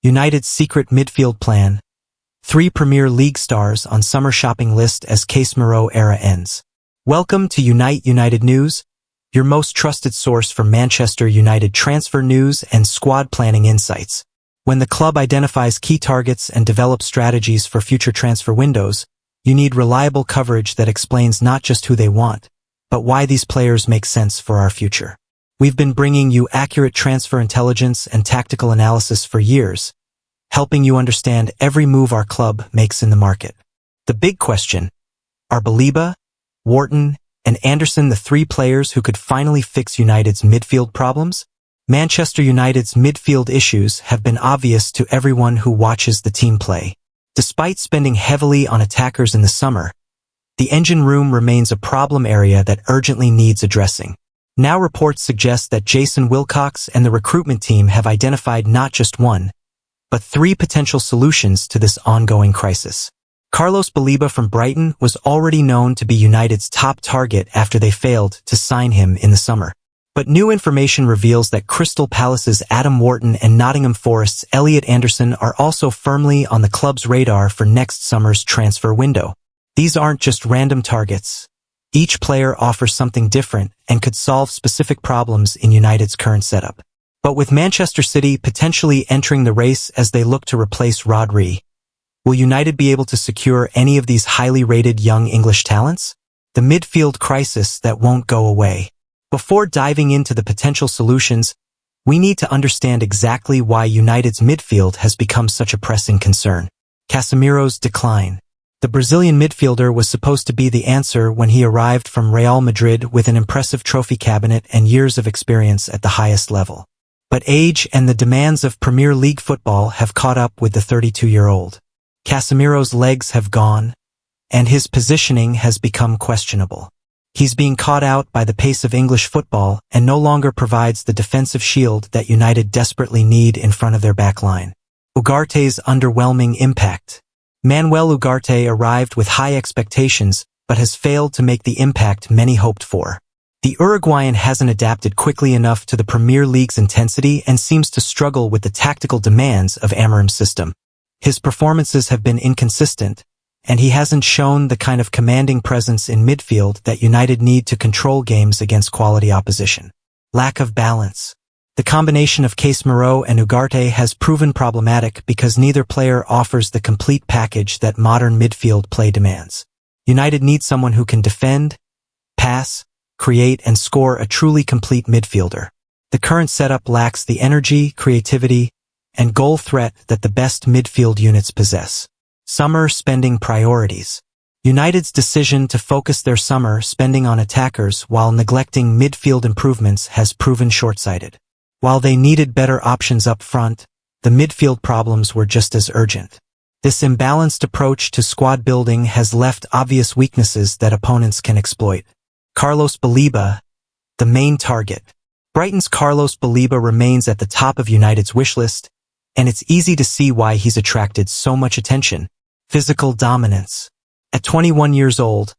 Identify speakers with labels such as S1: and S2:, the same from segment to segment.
S1: United's secret midfield plan, 3 Premier League stars on summer shopping list as Casemiro era ends. Welcome to United News, your most trusted source for Manchester United transfer news and squad planning insights. When the club identifies key targets and develops strategies for future transfer windows, you need reliable coverage that explains not just who they want, but why these players make sense for our future. We've been bringing you accurate transfer intelligence and tactical analysis for years, helping you understand every move our club makes in the market. The big question, are Baleba, Wharton, and Anderson the 3 players who could finally fix United's midfield problems? Manchester United's midfield issues have been obvious to everyone who watches the team play. Despite spending heavily on attackers in the summer, the engine room remains a problem area that urgently needs addressing. Now reports suggest that Jason Wilcox and the recruitment team have identified not just 1, but 3 potential solutions to this ongoing crisis. Carlos Baleba from Brighton was already known to be United's top target after they failed to sign him in the summer. But new information reveals that Crystal Palace's Adam Wharton and Nottingham Forest's Elliot Anderson are also firmly on the club's radar for next summer's transfer window. These aren't just random targets. Each player offers something different and could solve specific problems in United's current setup. But with Manchester City potentially entering the race as they look to replace Rodri, will United be able to secure any of these highly rated young English talents? The midfield crisis that won't go away. Before diving into the potential solutions, we need to understand exactly why United's midfield has become such a pressing concern. Casemiro's decline. The Brazilian midfielder was supposed to be the answer when he arrived from Real Madrid with an impressive trophy cabinet and years of experience at the highest level. But age and the demands of Premier League football have caught up with the 32-year-old. Casemiro's legs have gone, and his positioning has become questionable. He's being caught out by the pace of English football and no longer provides the defensive shield that United desperately need in front of their back line. Ugarte's underwhelming impact. Manuel Ugarte arrived with high expectations but has failed to make the impact many hoped for. The Uruguayan hasn't adapted quickly enough to the Premier League's intensity and seems to struggle with the tactical demands of Amorim's system. His performances have been inconsistent, and he hasn't shown the kind of commanding presence in midfield that United need to control games against quality opposition. Lack of balance. The combination of Casemiro and Ugarte has proven problematic because neither player offers the complete package that modern midfield play demands. United needs someone who can defend, pass, create, and score, a truly complete midfielder. The current setup lacks the energy, creativity, and goal threat that the best midfield units possess. Summer spending priorities. United's decision to focus their summer spending on attackers while neglecting midfield improvements has proven short-sighted. While they needed better options up front, the midfield problems were just as urgent. This imbalanced approach to squad building has left obvious weaknesses that opponents can exploit. Carlos Baleba, the main target. Brighton's Carlos Baleba remains at the top of United's wish list, and it's easy to see why he's attracted so much attention. Physical dominance. At 21 years old,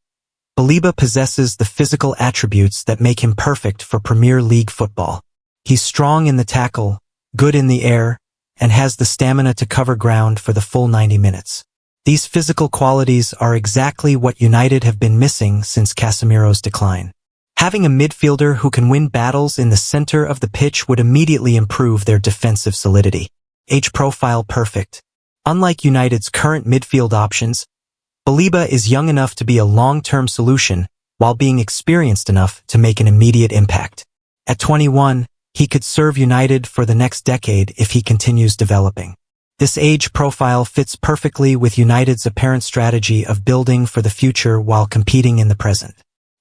S1: Baleba possesses the physical attributes that make him perfect for Premier League football. He's strong in the tackle, good in the air, and has the stamina to cover ground for the full 90 minutes. These physical qualities are exactly what United have been missing since Casemiro's decline. Having a midfielder who can win battles in the center of the pitch would immediately improve their defensive solidity. Age profile perfect. Unlike United's current midfield options, Baleba is young enough to be a long-term solution while being experienced enough to make an immediate impact. At 21, he could serve United for the next decade if he continues developing. This age profile fits perfectly with United's apparent strategy of building for the future while competing in the present.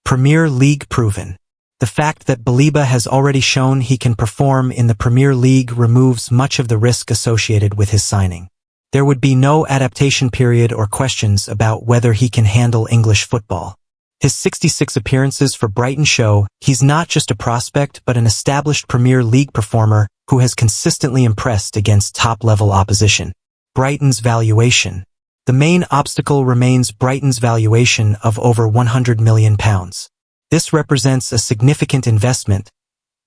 S1: Premier League proven. The fact that Baleba has already shown he can perform in the Premier League removes much of the risk associated with his signing. There would be no adaptation period or questions about whether he can handle English football. His 66 appearances for Brighton show he's not just a prospect but an established Premier League performer who has consistently impressed against top-level opposition. Brighton's valuation. The main obstacle remains Brighton's valuation of over £100 million. This represents a significant investment,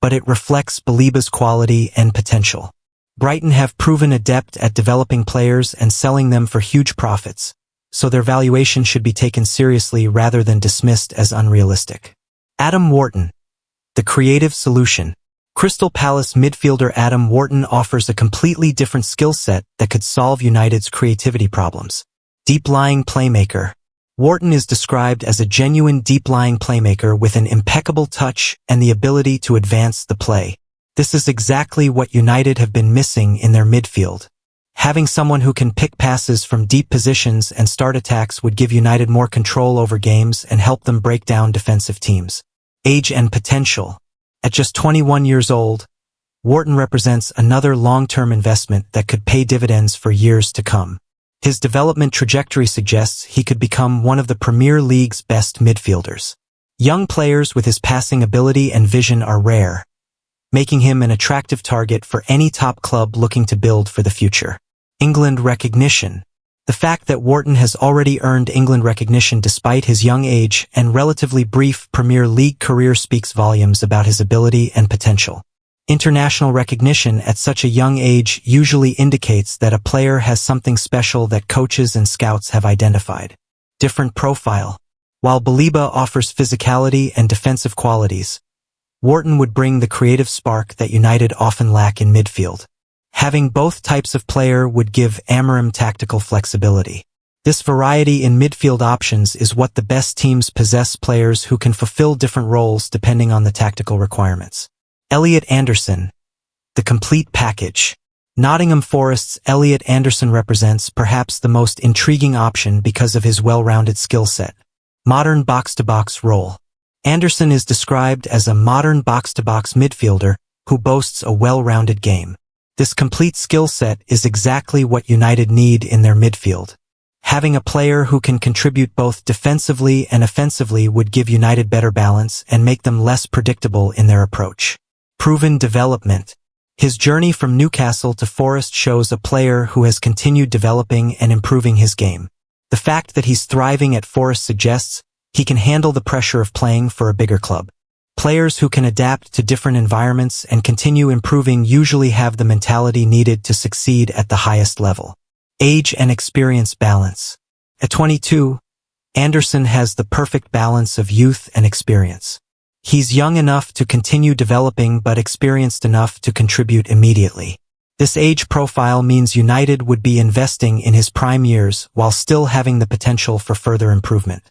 S1: but it reflects Baleba's quality and potential. Brighton have proven adept at developing players and selling them for huge profits, so their valuation should be taken seriously rather than dismissed as unrealistic. Adam Wharton, the creative solution. Crystal Palace midfielder Adam Wharton offers a completely different skill set that could solve United's creativity problems. Deep-lying playmaker. Wharton is described as a genuine deep-lying playmaker with an impeccable touch and the ability to advance the play. This is exactly what United have been missing in their midfield. Having someone who can pick passes from deep positions and start attacks would give United more control over games and help them break down defensive teams. Age and potential. At just 21 years old, Wharton represents another long-term investment that could pay dividends for years to come. His development trajectory suggests he could become one of the Premier League's best midfielders. Young players with his passing ability and vision are rare, making him an attractive target for any top club looking to build for the future. England recognition. The fact that Wharton has already earned England recognition despite his young age and relatively brief Premier League career speaks volumes about his ability and potential. International recognition at such a young age usually indicates that a player has something special that coaches and scouts have identified. Different profile. While Baliba offers physicality and defensive qualities, Wharton would bring the creative spark that United often lack in midfield. Having both types of player would give Amorim tactical flexibility. This variety in midfield options is what the best teams possess, players who can fulfill different roles depending on the tactical requirements. Elliot Anderson, the complete package. Nottingham Forest's Elliot Anderson represents perhaps the most intriguing option because of his well-rounded skill set. Modern box-to-box role. Anderson is described as a modern box-to-box midfielder who boasts a well-rounded game. This complete skill set is exactly what United need in their midfield. Having a player who can contribute both defensively and offensively would give United better balance and make them less predictable in their approach. Proven development. His journey from Newcastle to Forest shows a player who has continued developing and improving his game. The fact that he's thriving at Forest suggests he can handle the pressure of playing for a bigger club. Players who can adapt to different environments and continue improving usually have the mentality needed to succeed at the highest level. Age and experience balance. At 22, Anderson has the perfect balance of youth and experience. He's young enough to continue developing but experienced enough to contribute immediately. This age profile means United would be investing in his prime years while still having the potential for further improvement.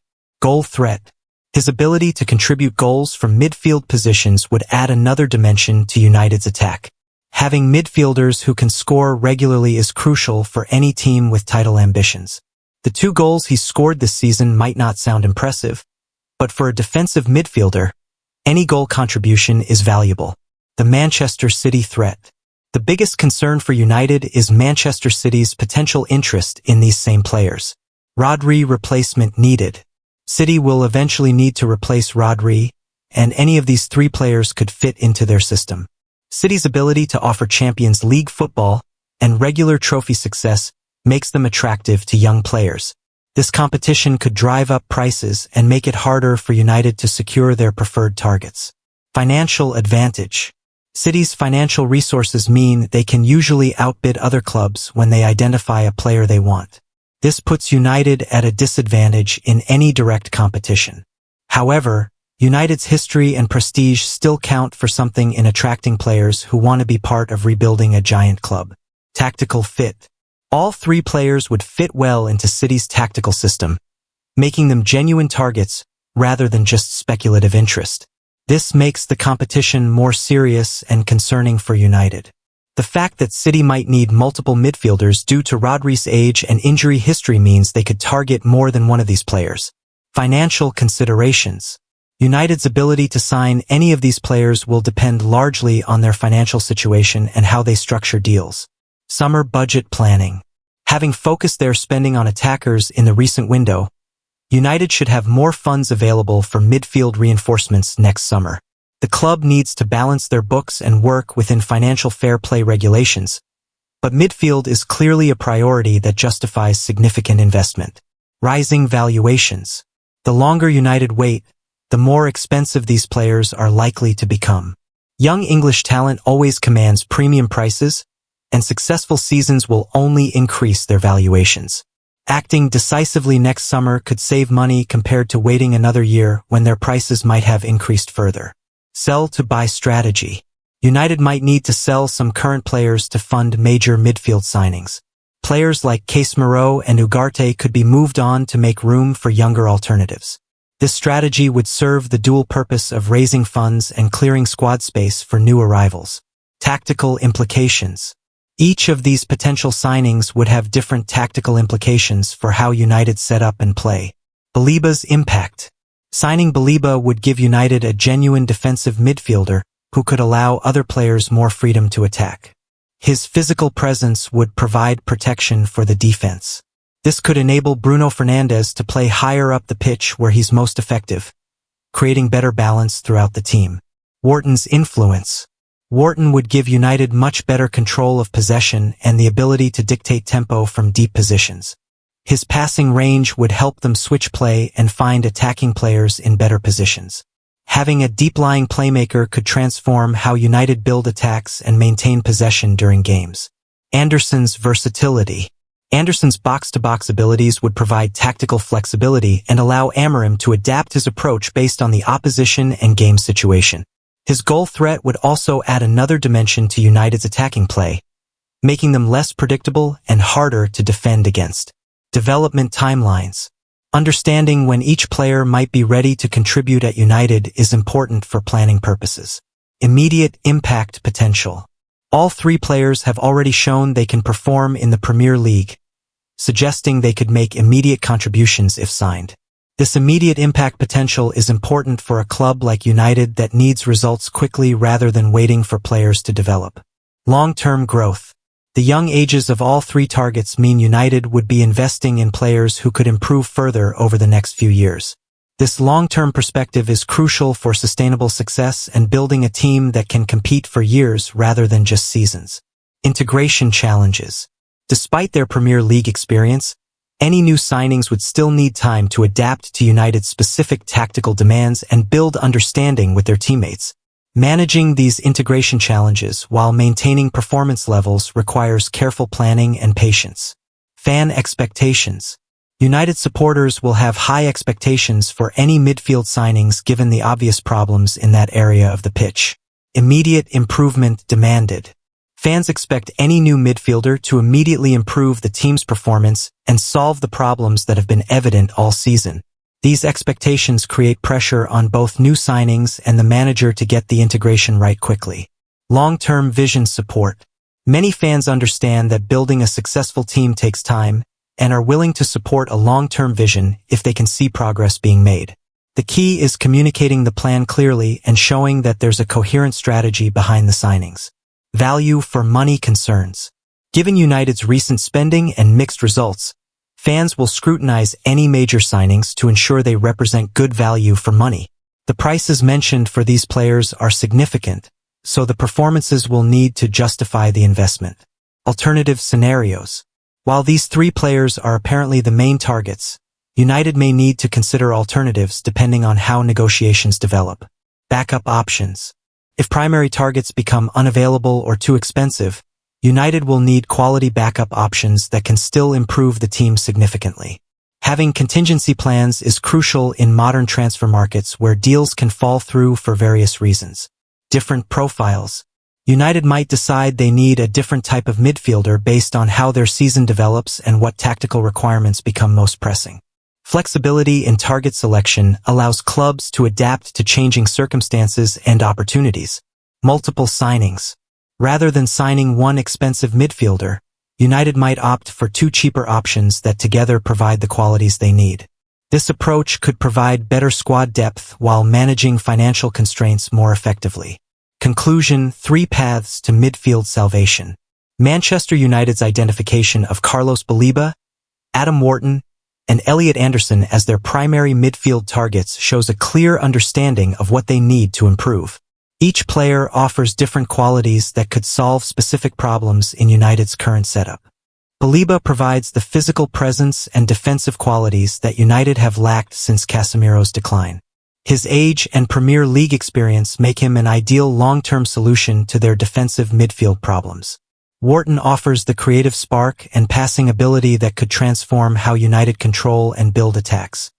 S1: Goal threat. His ability to contribute goals from midfield positions would add another dimension to United's attack. Having midfielders who can score regularly is crucial for any team with title ambitions. The 2 goals he scored this season might not sound impressive, but for a defensive midfielder, any goal contribution is valuable. The Manchester City threat. The biggest concern for United is Manchester City's potential interest in these same players. Rodri replacement needed. City will eventually need to replace Rodri, and any of these 3 players could fit into their system. City's ability to offer Champions League football and regular trophy success makes them attractive to young players. This competition could drive up prices and make it harder for United to secure their preferred targets. Financial advantage. City's financial resources mean they can usually outbid other clubs when they identify a player they want. This puts United at a disadvantage in any direct competition. However, United's history and prestige still count for something in attracting players who want to be part of rebuilding a giant club. Tactical fit. All 3 players would fit well into City's tactical system, making them genuine targets rather than just speculative interest. This makes the competition more serious and concerning for United. The fact that City might need multiple midfielders due to Rodri's age and injury history means they could target more than one of these players. Financial considerations. United's ability to sign any of these players will depend largely on their financial situation and how they structure deals. Summer budget planning. Having focused their spending on attackers in the recent window, United should have more funds available for midfield reinforcements next summer. The club needs to balance their books and work within financial fair play regulations, but midfield is clearly a priority that justifies significant investment. Rising valuations. The longer United wait, the more expensive these players are likely to become. Young English talent always commands premium prices, and successful seasons will only increase their valuations. Acting decisively next summer could save money compared to waiting another year when their prices might have increased further. Sell to buy strategy. United might need to sell some current players to fund major midfield signings. Players like Casemiro and Ugarte could be moved on to make room for younger alternatives. This strategy would serve the dual purpose of raising funds and clearing squad space for new arrivals. Tactical implications. Each of these potential signings would have different tactical implications for how United set up and play. Baliba's impact. Signing Baliba would give United a genuine defensive midfielder who could allow other players more freedom to attack. His physical presence would provide protection for the defense. This could enable Bruno Fernandes to play higher up the pitch where he's most effective, creating better balance throughout the team. Wharton's influence. Wharton would give United much better control of possession and the ability to dictate tempo from deep positions. His passing range would help them switch play and find attacking players in better positions. Having a deep-lying playmaker could transform how United build attacks and maintain possession during games. Anderson's versatility. Anderson's box-to-box abilities would provide tactical flexibility and allow Amorim to adapt his approach based on the opposition and game situation. His goal threat would also add another dimension to United's attacking play, making them less predictable and harder to defend against. Development timelines. Understanding when each player might be ready to contribute at United is important for planning purposes. Immediate impact potential. All three players have already shown they can perform in the Premier League, suggesting they could make immediate contributions if signed. This immediate impact potential is important for a club like United that needs results quickly rather than waiting for players to develop. Long-term growth. The young ages of all three targets mean United would be investing in players who could improve further over the next few years. This long-term perspective is crucial for sustainable success and building a team that can compete for years rather than just seasons. Integration challenges. Despite their Premier League experience, any new signings would still need time to adapt to United's specific tactical demands and build understanding with their teammates. Managing these integration challenges while maintaining performance levels requires careful planning and patience. Fan expectations. United supporters will have high expectations for any midfield signings given the obvious problems in that area of the pitch. Immediate improvement demanded. Fans expect any new midfielder to immediately improve the team's performance and solve the problems that have been evident all season. These expectations create pressure on both new signings and the manager to get the integration right quickly. Long-term vision support. Many fans understand that building a successful team takes time and are willing to support a long-term vision if they can see progress being made. The key is communicating the plan clearly and showing that there's a coherent strategy behind the signings. Value for money concerns. Given United's recent spending and mixed results, fans will scrutinize any major signings to ensure they represent good value for money. The prices mentioned for these players are significant, so the performances will need to justify the investment. Alternative scenarios. While these three players are apparently the main targets, United may need to consider alternatives depending on how negotiations develop. Backup options. If primary targets become unavailable or too expensive, United will need quality backup options that can still improve the team significantly. Having contingency plans is crucial in modern transfer markets where deals can fall through for various reasons. Different profiles. United might decide they need a different type of midfielder based on how their season develops and what tactical requirements become most pressing. Flexibility in target selection allows clubs to adapt to changing circumstances and opportunities. Multiple signings. Rather than signing one expensive midfielder, United might opt for two cheaper options that together provide the qualities they need. This approach could provide better squad depth while managing financial constraints more effectively. Conclusion: 3 paths to midfield salvation. Manchester United's identification of Carlos Baliba, Adam Wharton, and Elliot Anderson as their primary midfield targets shows a clear understanding of what they need to improve. Each player offers different qualities that could solve specific problems in United's current setup. Baliba provides the physical presence and defensive qualities that United have lacked since Casemiro's decline. His age and Premier League experience make him an ideal long-term solution to their defensive midfield problems. Wharton offers the creative spark and passing ability that could transform how United control and build attacks.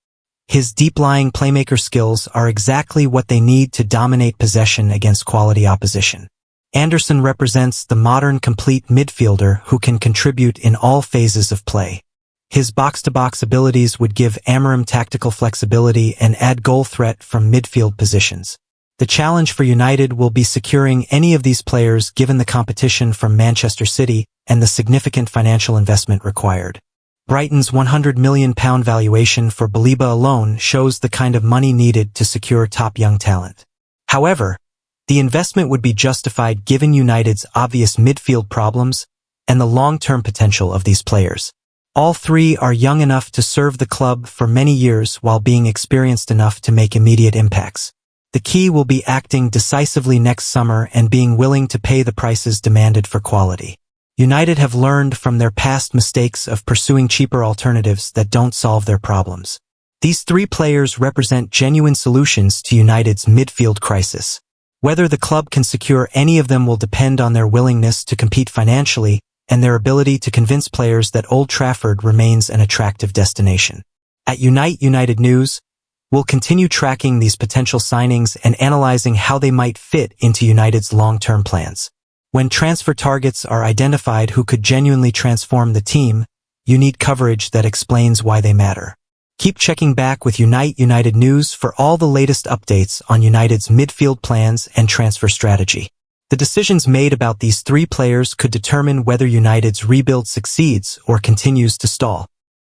S1: His deep-lying playmaker skills are exactly what they need to dominate possession against quality opposition. Anderson represents the modern complete midfielder who can contribute in all phases of play. His box-to-box abilities would give Amorim tactical flexibility and add goal threat from midfield positions. The challenge for United will be securing any of these players given the competition from Manchester City and the significant financial investment required. Brighton's £100 million valuation for Baleba alone shows the kind of money needed to secure top young talent. However, the investment would be justified given United's obvious midfield problems and the long-term potential of these players. All three are young enough to serve the club for many years while being experienced enough to make immediate impacts. The key will be acting decisively next summer and being willing to pay the prices demanded for quality. United have learned from their past mistakes of pursuing cheaper alternatives that don't solve their problems. These three players represent genuine solutions to United's midfield crisis. Whether the club can secure any of them will depend on their willingness to compete financially and their ability to convince players that Old Trafford remains an attractive destination. At United News, we'll continue tracking these potential signings and analyzing how they might fit into United's long-term plans. When transfer targets are identified who could genuinely transform the team, you need coverage that explains why they matter. Keep checking back with United News for all the latest updates on United's midfield plans and transfer strategy. The decisions made about these three players could determine whether United's rebuild succeeds or continues to stall.